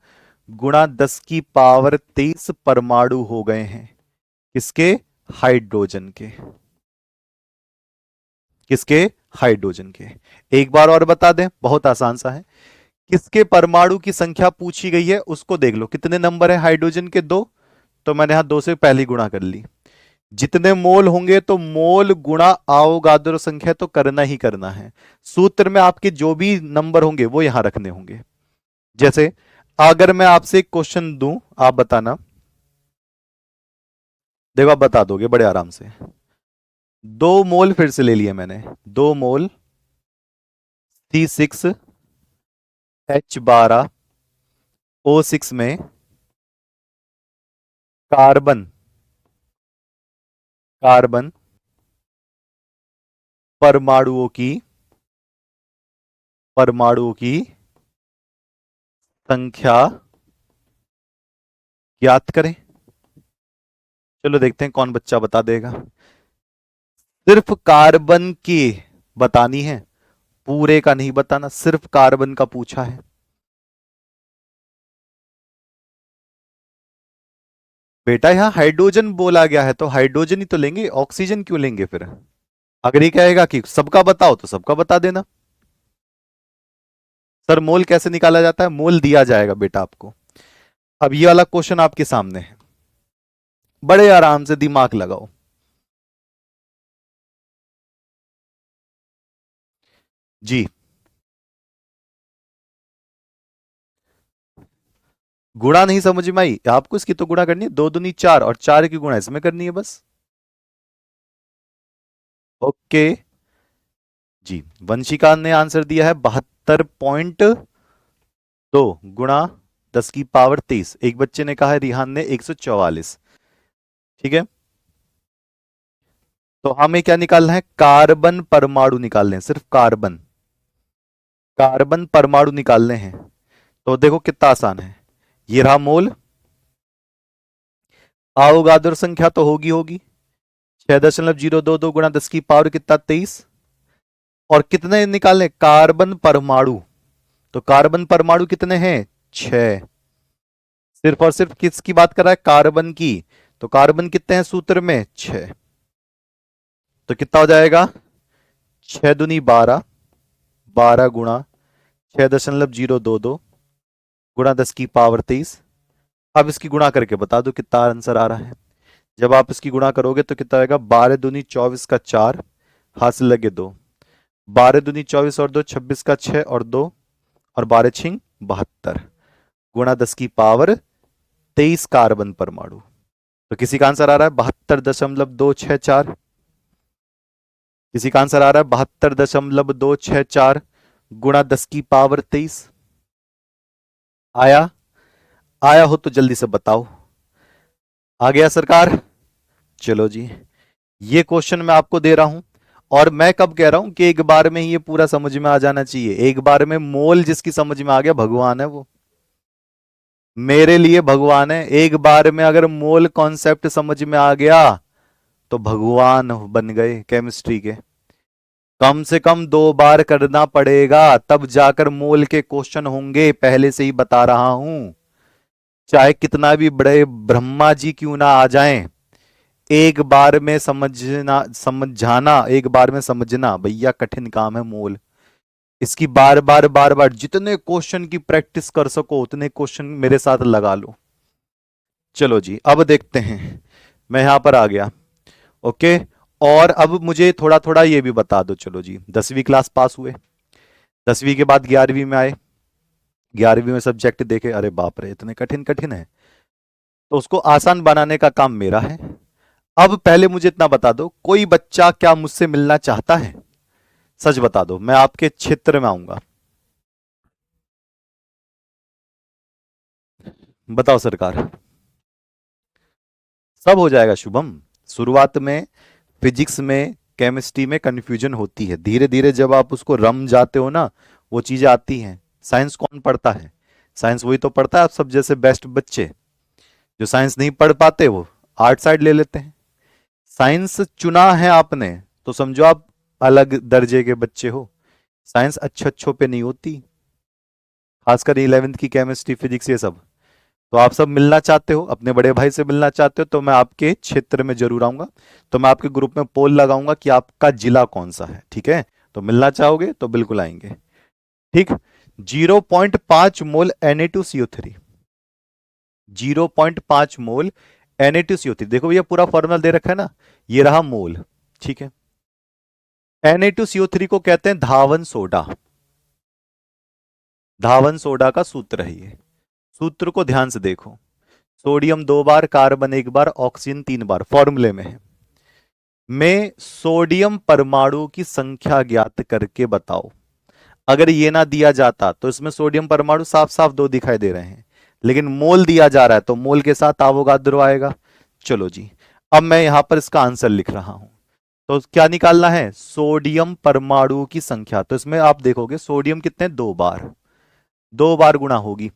गुणा 10 की पावर 23 परमाणु हो गए हैं। किसके, हाइड्रोजन के, किसके, हाइड्रोजन के। एक बार और बता दें, बहुत आसान सा है। किसके परमाणु की संख्या पूछी गई है उसको देख लो, कितने नंबर है हाइड्रोजन के 2, तो मैंने यहां 2 से पहली गुणा कर ली। जितने मोल होंगे तो मोल गुणा आवोगाद्रो संख्या तो करना ही करना है। सूत्र में आपके जो भी नंबर होंगे वो यहां रखने होंगे। जैसे अगर मैं आपसे एक क्वेश्चन दूं, आप बताना, देखो आप बता दोगे बड़े आराम से। 2 मोल फिर से ले लिए मैंने, 2 मोल C6H12O6 में कार्बन, कार्बन परमाणुओं की, परमाणुओं की संख्या ज्ञात करें। चलो देखते हैं कौन बच्चा बता देगा। सिर्फ कार्बन की बतानी है, पूरे का नहीं बताना, सिर्फ कार्बन का पूछा है। बेटा यहां हाइड्रोजन बोला गया है तो हाइड्रोजन ही तो लेंगे, ऑक्सीजन क्यों लेंगे फिर। अगर ये कहेगा कि सबका बताओ तो सबका बता देना। सर मोल कैसे निकाला जाता है, मोल दिया जाएगा बेटा आपको। अब ये वाला क्वेश्चन आपके सामने है, बड़े आराम से दिमाग लगाओ। जी गुणा नहीं समझ में आई आपको, इसकी तो गुणा करनी है, 2 दूनी 4 और 4 की गुणा इसमें करनी है बस। ओके जी, वंशिका ने आंसर दिया है 72.2 गुणा 10 की पावर 23। एक बच्चे ने कहा है रिहान ने 144। ठीक है, तो हमें क्या निकालना है, कार्बन परमाणु निकालने हैं, सिर्फ कार्बन, कार्बन परमाणु निकालने हैं। तो देखो कितना आसान है, ये रहा मोल, अवोगाद्रो संख्या तो होगी होगी 6.022 गुणा 10 की पावर कितना 23, और कितने निकालने, कार्बन परमाणु, तो कार्बन परमाणु कितने हैं 6। सिर्फ और सिर्फ किसकी बात कर रहा है, कार्बन की, तो कार्बन कितने हैं सूत्र में 6, तो कितना हो जाएगा 6 दूनी 12, 12 गुणा 6.022 गुणा 10 की पावर 23। अब इसकी गुणा करके बता दो कितना आंसर आ रहा है। जब आप इसकी गुणा करोगे तो कितना आएगा, 12 दूनी 24 का 4, हाथ से लगे 2, 12 दूनी 24 और 2 26 का 6 और 2, और 12 छिंग 72 गुणा 10 की पावर 23 कार्बन परमाणु। तो किसी का आंसर आ रहा है 72.264। किसी का आंसर आ रहा है 72.264 गुणा 10 की पावर 23। आया? आया हो तो जल्दी से बताओ। आ गया सरकार? चलो जी, ये क्वेश्चन मैं आपको दे रहा हूं, और मैं कब कह रहा हूं कि एक बार में ही ये पूरा समझ में आ जाना चाहिए। एक बार में मोल जिसकी समझ में आ गया, भगवान है वो, मेरे लिए भगवान है। एक बार में अगर मोल कॉन्सेप्ट समझ में आ गया तो भगवान बन गए केमिस्ट्री के। कम से कम 2 बार करना पड़ेगा, तब जाकर मोल के क्वेश्चन होंगे, पहले से ही बता रहा हूं। चाहे कितना भी बड़े ब्रह्मा जी क्यों ना आ जाएं, एक बार में समझाना, एक बार में समझना भैया कठिन काम है मोल। इसकी बार बार बार बार जितने क्वेश्चन की प्रैक्टिस कर सको उतने क्वेश्चन मेरे साथ लगा लो। चलो जी, अब देखते हैं। मैं यहां पर आ गया। ओके। और अब मुझे थोड़ा थोड़ा ये भी बता दो। चलो जी, 10वीं क्लास पास हुए, 10वीं के बाद 11वीं में आए, 11वीं में सब्जेक्ट देखे, अरे बाप रे इतने कठिन कठिन है, तो उसको आसान बनाने का काम मेरा है। अब पहले मुझे इतना बता दो, कोई बच्चा क्या मुझसे मिलना चाहता है? सच बता दो, मैं आपके क्षेत्र में आऊंगा। बताओ सरकार। सब हो जाएगा शुभम। शुरुआत में फिजिक्स में, केमिस्ट्री में कंफ्यूजन होती है, धीरे धीरे जब आप उसको रम जाते हो ना, वो चीजें आती हैं। साइंस कौन पढ़ता है? साइंस वही तो पढ़ता है, आप सब जैसे बेस्ट बच्चे जो साइंस नहीं पढ़ पाते वो आर्ट साइड ले लेते हैं। साइंस चुना है आपने तो समझो आप अलग दर्जे के बच्चे हो। साइंस अच्छे अच्छों पे नहीं होती, खासकर 11वीं की केमिस्ट्री फिजिक्स ये सब। तो आप सब मिलना चाहते हो, अपने बड़े भाई से मिलना चाहते हो, तो मैं आपके क्षेत्र में जरूर आऊंगा। तो मैं आपके ग्रुप में पोल लगाऊंगा कि आपका जिला कौन सा है, ठीक है? तो मिलना चाहोगे तो बिल्कुल आएंगे। ठीक। 0.5 मोल Na2CO3, 0.5 मोल Na2CO3। देखो भैया पूरा फॉर्मूला दे रखा है ना, ये रहा मोल, ठीक है? Na2CO3 को कहते हैं धावन सोडा। धावन सोडा का सूत्र है ये। सूत्र को ध्यान से देखो। सोडियम 2 बार, कार्बन 1 बार, ऑक्सीजन 3 बार, फॉर्मूले में है। में सोडियम परमाणु की संख्या ज्ञात करके बताओ। अगर ये ना दिया जाता तो इसमें सोडियम परमाणु साफ साफ 2 दिखाई दे रहे हैं, लेकिन मोल दिया जा रहा है तो मोल के साथ अवोगाद्रो आएगा। चलो जी, अब मैं यहां पर इसका आंसर लिख रहा हूं। तो क्या निकालना है? सोडियम परमाणु की संख्या। तो इसमें आप देखोगे सोडियम कितने, 2 बार, 2 बार गुणा होगी,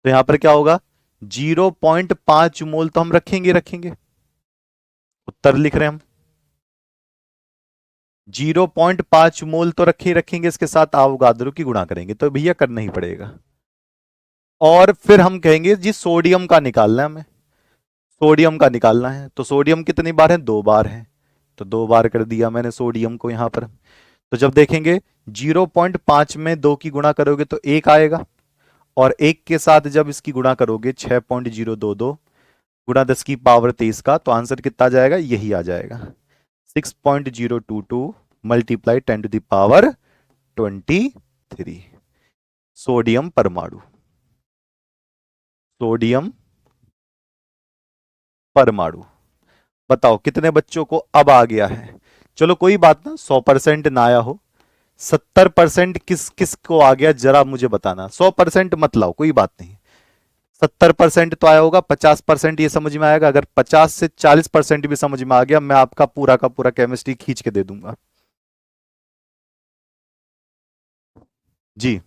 तो यहां पर क्या होगा? 0.5 मोल तो हम रखेंगे रखेंगे, उत्तर लिख रहे हैं हम। 0.5 मोल तो रखे ही रखेंगे, इसके साथ अवोगाद्रो की गुणा करेंगे, तो भैया करना ही पड़ेगा। और फिर हम कहेंगे जी सोडियम का निकालना है हमें, सोडियम का निकालना है। तो सोडियम कितनी बार है? 2 बार है, तो 2 बार कर दिया मैंने सोडियम को यहां पर। तो जब देखेंगे 0.5 में 2 की गुणा करोगे तो 1 आएगा, और 1 के साथ जब इसकी गुणा करोगे 6.022 गुणा 10 की पावर 23 का, तो आंसर कितना आ जाएगा? यही आ जाएगा, 6.022 multiply 10 to the power 23 sodium परमाणु। सोडियम परमाणु। बताओ कितने बच्चों को अब आ गया है? चलो कोई बात ना, 100% ना आया हो, 70% किस किस को आ गया जरा मुझे बताना। 100% मत लाओ, कोई बात नहीं, 70% तो आया होगा, 50% ये समझ में आएगा। अगर 50 से 40% भी समझ में आ गया, मैं आपका पूरा का पूरा केमिस्ट्री खींच के दे दूंगा। जी,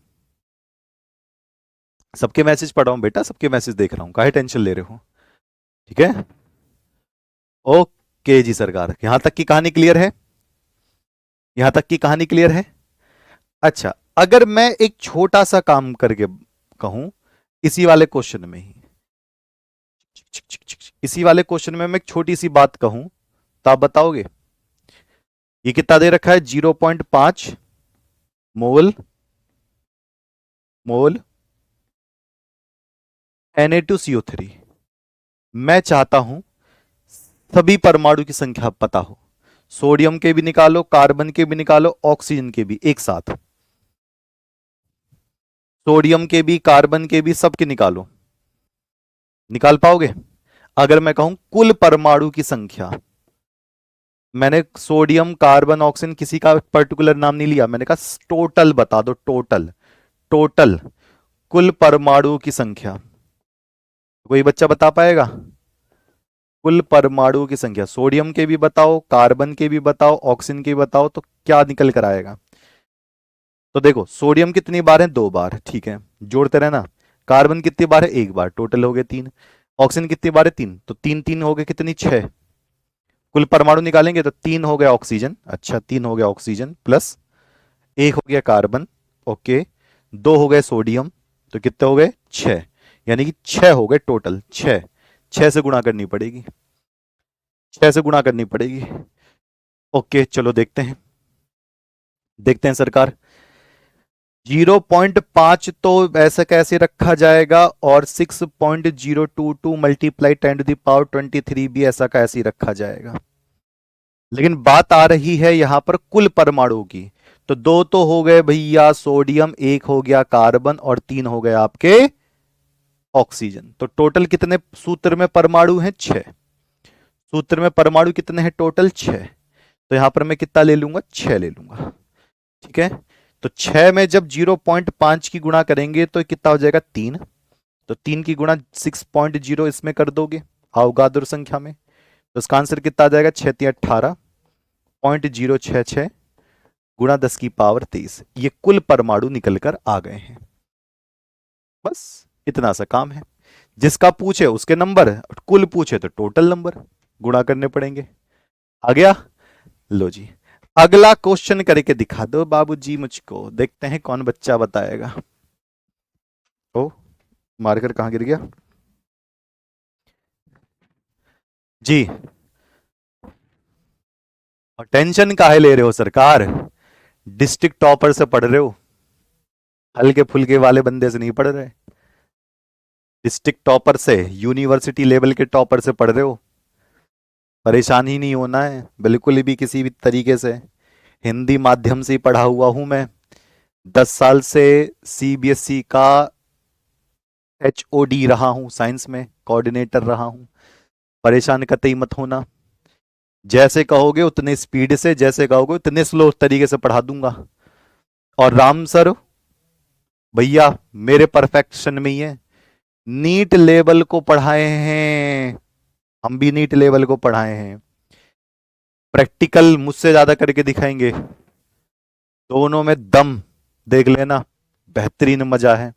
सबके मैसेज पढ़ रहा हूं बेटा, सबके मैसेज देख रहा हूं, काहे टेंशन ले रहे हो? ठीक है। ओके जी सरकार, यहां तक की कहानी क्लियर है? यहां तक की कहानी क्लियर है? अच्छा, अगर मैं एक छोटा सा काम करके कहूं, इसी वाले क्वेश्चन में ही, इसी वाले क्वेश्चन में मैं एक छोटी सी बात कहूं, तो आप बताओगे? ये कितना दे रखा है? 0.5 मोल, मोल Na2CO3। मैं चाहता हूं सभी परमाणु की संख्या पता हो, सोडियम के भी निकालो, कार्बन के भी निकालो, ऑक्सीजन के भी एक साथ, सोडियम के भी, कार्बन के भी, सबके निकालो। निकाल पाओगे? अगर मैं कहूं कुल परमाणु की संख्या, मैंने सोडियम कार्बन ऑक्सीजन किसी का पर्टिकुलर नाम नहीं लिया, मैंने कहा टोटल बता दो, टोटल, टोटल कुल परमाणुओं की संख्या। कोई बच्चा बता पाएगा? कुल परमाणुओं की संख्या, सोडियम के भी बताओ, कार्बन के भी बताओ, ऑक्सीजन के भी बताओ, तो क्या निकल कर आएगा? तो देखो सोडियम कितनी बार है? 2 बार, ठीक है, जोड़ते रहना। कार्बन कितनी बार है? 1 बार, टोटल हो गए 3। ऑक्सीजन कितनी बार है? 3, तो 3 3 हो गए कितनी? 6। कुल परमाणु निकालेंगे तो 3 हो गया ऑक्सीजन, अच्छा 3 हो गया ऑक्सीजन, प्लस 1 हो गया कार्बन, ओके, 2 हो गए सोडियम, तो कितने हो गए? 6। यानी कि 6 हो गए टोटल, 6। 6 से गुणा करनी पड़ेगी, 6 से गुणा करनी पड़ेगी। ओके चलो देखते हैं, देखते हैं सरकार। 0.5 तो ऐसा कैसे रखा जाएगा, और 6.022 मल्टीप्लाई 10⁻23 भी ऐसा कैसे ही रखा जाएगा? लेकिन बात आ रही है यहां पर कुल परमाणु की, तो 2 तो हो गए भैया सोडियम, 1 हो गया कार्बन, और 3 हो गए आपके ऑक्सीजन। तो टोटल कितने सूत्र में परमाणु हैं? 6। सूत्र में परमाणु कितने हैं? टोटल 6। तो यहां पर मैं कितना ले लूंगा? 6 ले लूंगा, ठीक है। तो 6 में जब 0.5 की गुणा करेंगे तो कितना हो जाएगा? 3। तो 3 की गुणा 6.0 इसमें कर दोगे अवगाद्र संख्या में, तो इसका आंसर कितना आ जाएगा? 6×3=18.066 गुणा 10⁻23। ये कुल परमाणु निकल कर आ गए हैं। बस इतना सा काम है। जिसका पूछे उसके नंबर, कुल पूछे तो टोटल नंबर गुणा करने पड़ेंगे। आ गया? लो जी, अगला क्वेश्चन करके दिखा दो बाबूजी मुझको, देखते हैं कौन बच्चा बताएगा। ओ, मार्कर कहां गिर गया जी? और टेंशन काहे ले रहे हो सरकार? डिस्ट्रिक्ट टॉपर से पढ़ रहे हो, हल्के फुल्के वाले बंदे से नहीं पढ़ रहे। डिस्ट्रिक्ट टॉपर से, यूनिवर्सिटी लेवल के टॉपर से पढ़ रहे हो। परेशान ही नहीं होना है बिल्कुल भी किसी भी तरीके से। हिंदी माध्यम से ही पढ़ा हुआ हूं मैं, 10 साल से सीबीएसई का एचओडी रहा हूं, साइंस में कोऑर्डिनेटर रहा हूं। परेशान कतई मत होना, जैसे कहोगे उतने स्पीड से, जैसे कहोगे उतने स्लो तरीके से पढ़ा दूंगा। और राम सर भैया मेरे परफेक्शन में ही है, नीट लेवल को पढ़ाए हैं, हम भी नीट लेवल को पढ़ाए हैं। प्रैक्टिकल मुझसे ज्यादा करके दिखाएंगे, दोनों में दम देख लेना, बेहतरीन मजा है।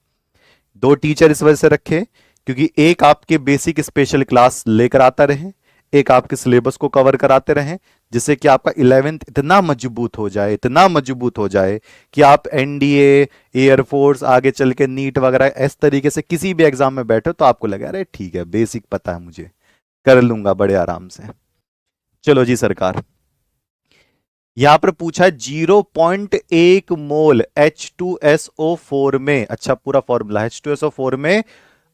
2 टीचर इस वजह से रखे क्योंकि एक आपके बेसिक स्पेशल क्लास लेकर आता रहे, एक आपके सिलेबस को कवर कराते रहें, जिससे कि आपका 11th इतना मजबूत हो जाए, इतना मजबूत हो जाए कि आप एनडीए, एयरफोर्स, आगे चल के नीट वगैरह इस तरीके से किसी भी एग्जाम में बैठो तो आपको लगे अरे ठीक है बेसिक पता है मुझे, कर लूंगा बड़े आराम से। चलो जी सरकार, यहां पर पूछा है 0.1 मोल H2SO4 में, अच्छा पूरा फॉर्मूला, H2SO4 में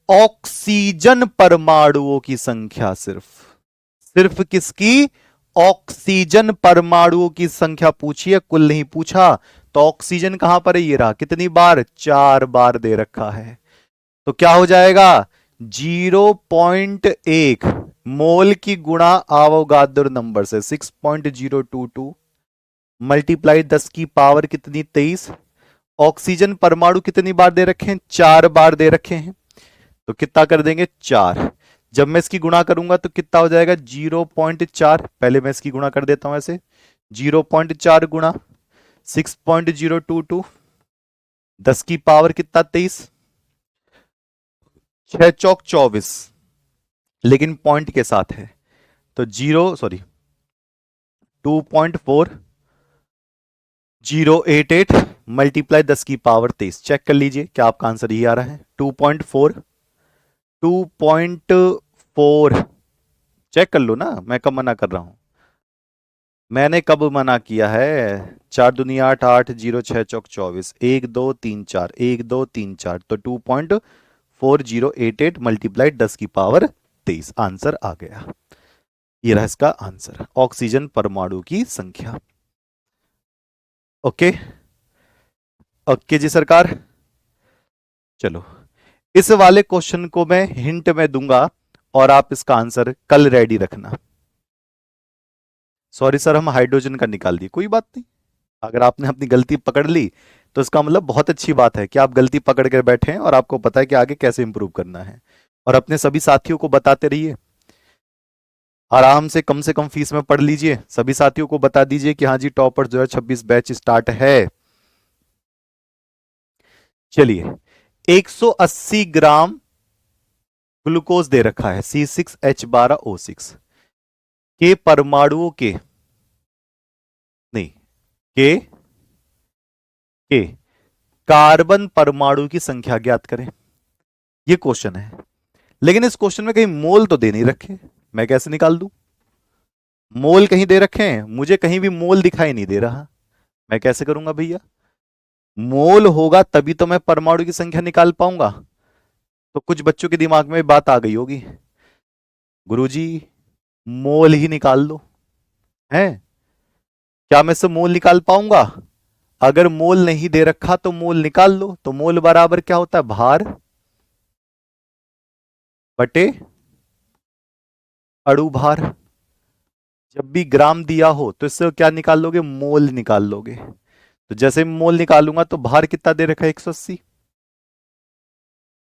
ऑक्सीजन परमाणुओं की संख्या, सिर्फ सिर्फ किसकी? ऑक्सीजन परमाणुओं की संख्या पूछी है, कुल नहीं पूछा। तो ऑक्सीजन कहां पर है? ये रहा, कितनी बार? 4 बार दे रखा है। तो क्या हो जाएगा? 0.1 मोल की गुणा अवोगाद्रो नंबर से 6.022 मल्टीप्लाई 10⁻ कितनी? 23। ऑक्सीजन परमाणु कितनी बार दे रखे हैं? 4 बार दे रखे हैं, तो कितना कर देंगे? 4। जब मैं इसकी गुणा करूंगा तो कितना हो जाएगा? 0.4। पहले मैं इसकी गुणा कर देता हूं ऐसे, 0.4 गुणा 6.022, 10⁻ कितना? 23। 6 चौक 24, लेकिन पॉइंट के साथ है, तो 2.4088 मल्टीप्लाई 10⁻23। चेक कर लीजिए क्या आपका आंसर ही आ रहा है? 2.4, 2.4। चेक कर लो ना, मैं कब मना कर रहा हूं? मैंने कब मना किया है? 4 दूनी 8, 8 0 6 चौक 24, 1 2 3 4, 1 2 3 4, तो 2.4088 मल्टीप्लाई 10⁻23 आंसर आ गया। ये रहा इसका आंसर, ऑक्सीजन परमाणु की संख्या। ओके, ओके जी सरकार। चलो इस वाले क्वेश्चन को मैं हिंट में दूंगा और आप इसका आंसर कल रेडी रखना। सॉरी सर, हम हाइड्रोजन का निकाल दिए, कोई बात नहीं। अगर आपने अपनी गलती पकड़ ली तो इसका मतलब बहुत अच्छी बात है कि आप गलती पकड़ कर बैठे हैं और आपको पता है कि आगे कैसे इंप्रूव करना है। और अपने सभी साथियों को बताते रहिए, आराम से कम फीस में पढ़ लीजिए। सभी साथियों को बता दीजिए कि हाँ जी, टॉपर्स 2026 बैच स्टार्ट है। चलिए, 180 ग्राम ग्लूकोज दे रखा है, C6H12O6 के परमाणुओं के, नहीं, के कार्बन परमाणु की संख्या ज्ञात करें। ये क्वेश्चन है, लेकिन इस क्वेश्चन में कहीं मोल तो दे नहीं रखे, मैं कैसे निकाल दूं? मोल कहीं दे रखे हैं, मुझे कहीं भी मोल दिखाई नहीं दे रहा, मैं कैसे करूंगा भैया? मोल होगा तभी तो मैं परमाणु की संख्या निकाल पाऊंगा। तो कुछ बच्चों के दिमाग में बात आ गई होगी, गुरुजी मोल ही निकाल लो, है क्या मैं इससे मोल निकाल पाऊंगा? अगर मोल नहीं दे रखा तो मोल निकाल लो। तो मोल बराबर क्या होता है? भार बटे अणु भार। जब भी ग्राम दिया हो तो इससे क्या निकाल लोगे? मोल निकाल लोगे। तो जैसे मोल निकालूंगा तो भार कितना दे रखा है? 180।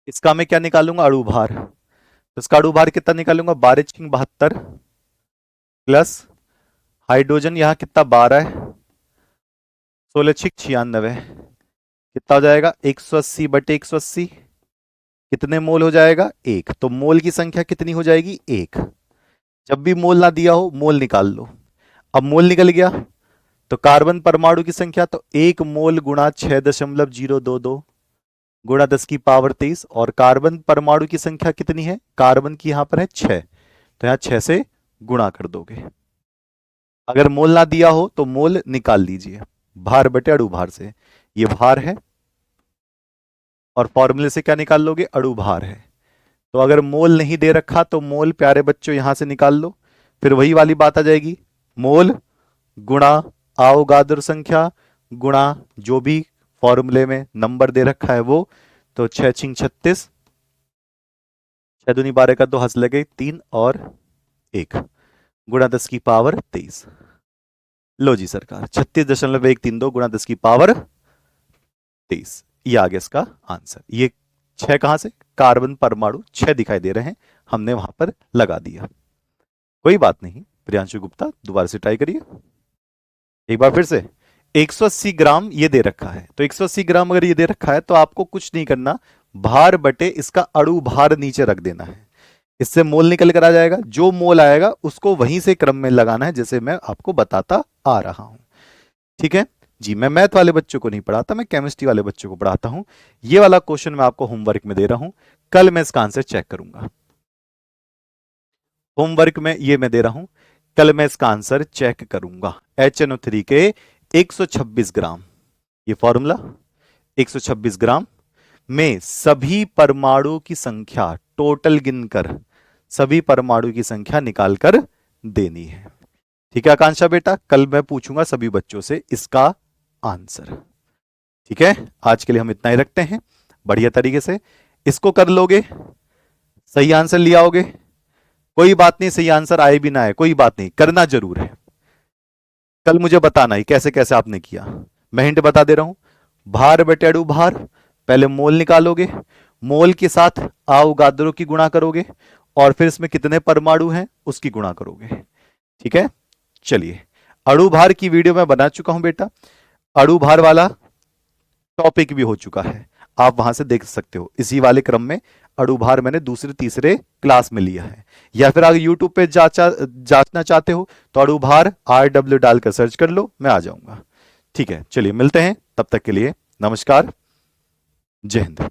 इसका मैं क्या निकालूंगा? अणु भार। तो इसका अणु भार कितना निकालूंगा? 12×72 प्लस हाइड्रोजन यहां कितना 12 है, 16×96 कितना हो जाएगा? 180 बटे 180। कितने मोल हो जाएगा? 1। तो मोल की संख्या कितनी हो जाएगी? 1। जब भी मोल ना दिया हो मोल निकाल लो। अब मोल निकल गया तो कार्बन परमाणु की संख्या, तो 1 मोल गुणा 6.022 गुणा 10 की पावर 23। और कार्बन परमाणु की संख्या कितनी है? कार्बन की यहां पर है 6, तो यहां 6 से गुणा कर दोगे। अगर मोल ना दिया हो तो मोल निकाल लीजिए, भार बटे अणु भार से। ये भार है और फॉर्मूले से क्या निकाल लोगे? अणु भार है। तो अगर मोल नहीं दे रखा तो मोल प्यारे बच्चों यहां से निकाल लो। फिर वही वाली बात आ जाएगी, मोल गुणा अवोगाद्रो संख्या गुणा जो भी फॉर्मूले में नंबर दे रखा है वो। तो 6×36, 6 दूनी 12 का 2 हंस लगे 3 और 1 गुणा 10 की पावर 23। लो जी सरकार, 36.132 गुणा 10 की पावर 23, ये आ गया इसका आंसर। ये 6 कहां से? कार्बन परमाणु 6 दिखाई दे रहे हैं, हमने वहां पर लगा दिया। कोई बात नहीं, प्रियांशु गुप्ता दोबारा से ट्राई करिए एक बार फिर से। 180 ग्राम ये दे रखा है, तो 180 ग्राम अगर ये दे रखा है तो आपको कुछ नहीं करना, भार बटे इसका अणु भार नीचे रख देना है। इससे मोल निकल कर आ जाएगा, जो मोल आएगा उसको वहीं से क्रम में लगाना है जैसे मैं आपको बताता आ रहा हूं। ठीक है जी, मैं मैथ वाले बच्चों को नहीं पढ़ाता, मैं केमिस्ट्री वाले बच्चों को पढ़ाता हूं। ये वाला क्वेश्चन मैं आपको होमवर्क में दे रहा हूं, कल मैं इसका आंसर चेक करूंगा। होमवर्क में ये मैं दे रहा हूं, कल मैं इसका आंसर चेक करूंगा। HNO3 के 126 ग्राम, ये फॉर्मूला 126 ग्राम में सभी परमाणु की संख्या टोटल गिनकर सभी परमाणु की संख्या निकालकर देनी है। ठीक है आकांक्षा बेटा, कल मैं पूछूंगा सभी बच्चों से इसका आंसर। ठीक है, आज के लिए हम इतना ही रखते हैं। बढ़िया तरीके से इसको कर लोगे, सही आंसर ले आओगे, कोई बात नहीं, सही आंसर आए भी ना आए कोई बात नहीं, करना जरूर है। कल मुझे बताना ही कैसे कैसे आपने किया। मैं हिंट बता दे रहा हूं, भार बटे अणु भार, पहले मोल निकालोगे, मोल के साथ अवोगाद्रो की गुणा करोगे और फिर इसमें कितने परमाणु हैं उसकी गुणा करोगे। ठीक है, चलिए अणु भार की वीडियो मैं बना चुका हूं बेटा, अणु भार वाला टॉपिक भी हो चुका है, आप वहां से देख सकते हो। इसी वाले क्रम में अणु भार मैंने दूसरे तीसरे क्लास में लिया है, या फिर अगर यूट्यूब पे जांचना चाहते हो तो अणु भार RW डालकर सर्च कर लो, मैं आ जाऊंगा। ठीक है, चलिए मिलते हैं, तब तक के लिए नमस्कार, जय हिंद।